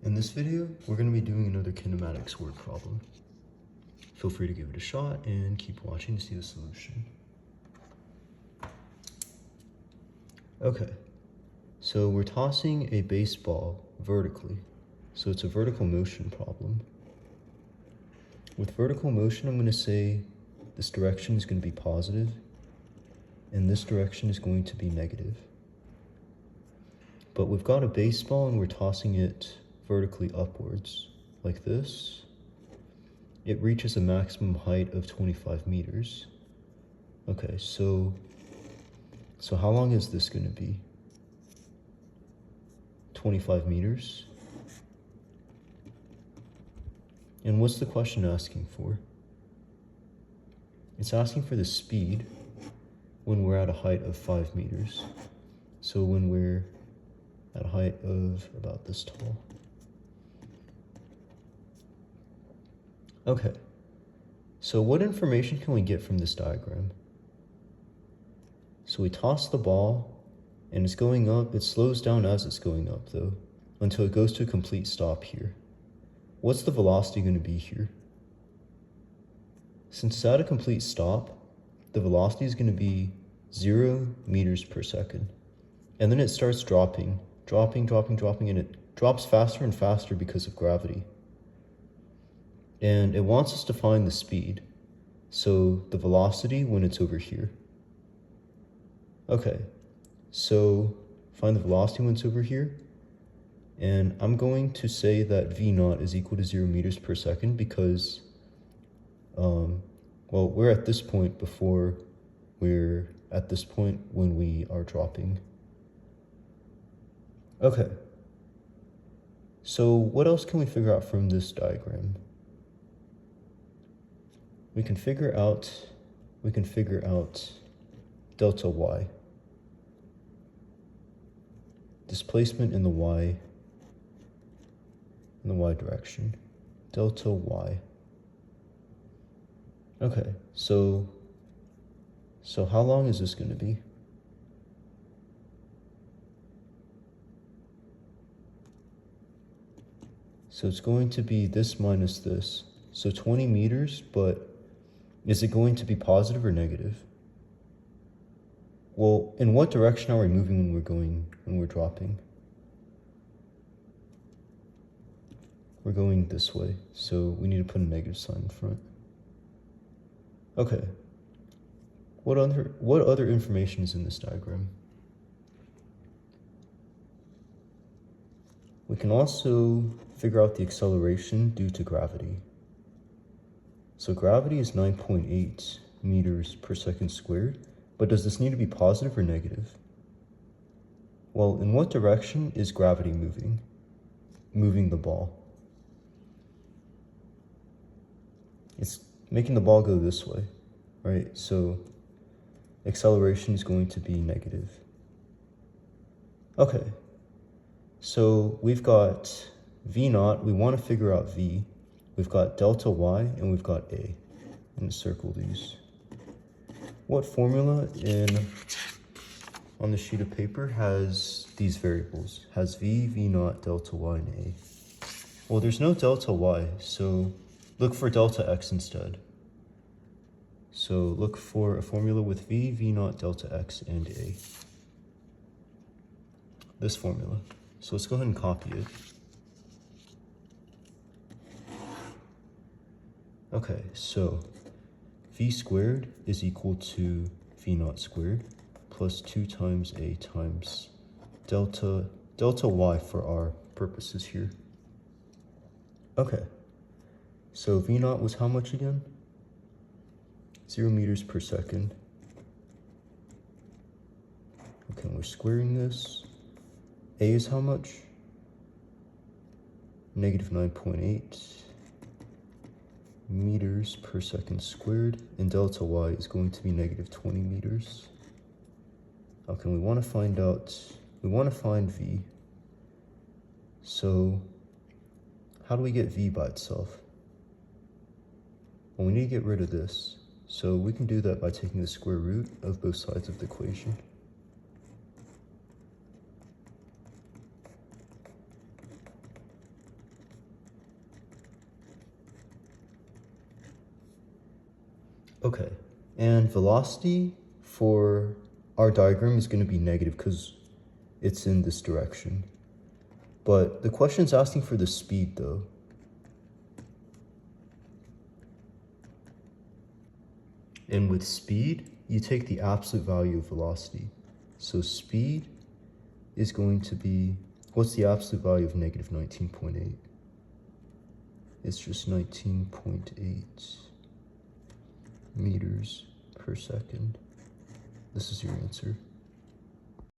In this video, we're going to be doing another kinematics word problem. Feel free to give it a shot and keep watching to see the solution. Okay, so we're tossing a baseball vertically. So it's a vertical motion problem. With vertical motion, I'm going to say this direction is going to be positive and this direction is going to be negative. But we've got a baseball and we're tossing it vertically upwards, like this. It reaches a maximum height of 25 meters. Okay, so how long is this going to be? 25 meters. And what's the question asking for? It's asking for the speed when we're at a height of 5 meters. So when we're at a height of about this tall. Okay, so what information can we get from this diagram? So we toss the ball and it's going up. It slows down as it's going up though, until it goes to a complete stop here. What's the velocity going to be here? Since it's at a complete stop, the velocity is going to be 0 meters per second. And then it starts dropping, and it drops faster and faster because of gravity. And it wants us to find the speed, so the velocity when it's over here. Okay, so find the velocity when it's over here, and I'm going to say that v0 is equal to 0 meters per second because, well, we're at this point before we're at this point when we are dropping. Okay, so what else can we figure out from this diagram? We can figure out delta y. Displacement in the y direction. Delta y. Okay, so how long is this going to be? So it's going to be this minus this. So 20 meters, but is it going to be positive or negative? Well, in what direction are we moving when we're dropping? We're going this way, so we need to put a negative sign in front. Okay. What other information is in this diagram? We can also figure out the acceleration due to gravity. So gravity is 9.8 meters per second squared, but does this need to be positive or negative? Well, in what direction is gravity moving? Moving the ball. It's making the ball go this way, right? So acceleration is going to be negative. Okay, so we've got v0, we want to figure out v. We've got delta y and we've got a. I'm going to circle these. What formula on the sheet of paper has these variables? Has v, v0, delta y, and a. Well, there's no delta y, so look for delta x instead. So look for a formula with v, v0, delta x, and a. This formula. So let's go ahead and copy it. Okay, so v squared is equal to v0 squared plus 2 times a times delta y for our purposes here. Okay, so v0 was how much again? 0 meters per second. Okay, we're squaring this. A is how much? Negative 9.8 meters per second squared, and delta y is going to be negative 20 meters. Okay, we want to find v. So how do we get v by itself? Well, we need to get rid of this. So we can do that by taking the square root of both sides of the equation. Okay, and velocity for our diagram is going to be negative because it's in this direction. But the question's asking for the speed though. And with speed, you take the absolute value of velocity. So speed is going to be, what's the absolute value of negative 19.8? It's just 19.8 meters per second. This is your answer.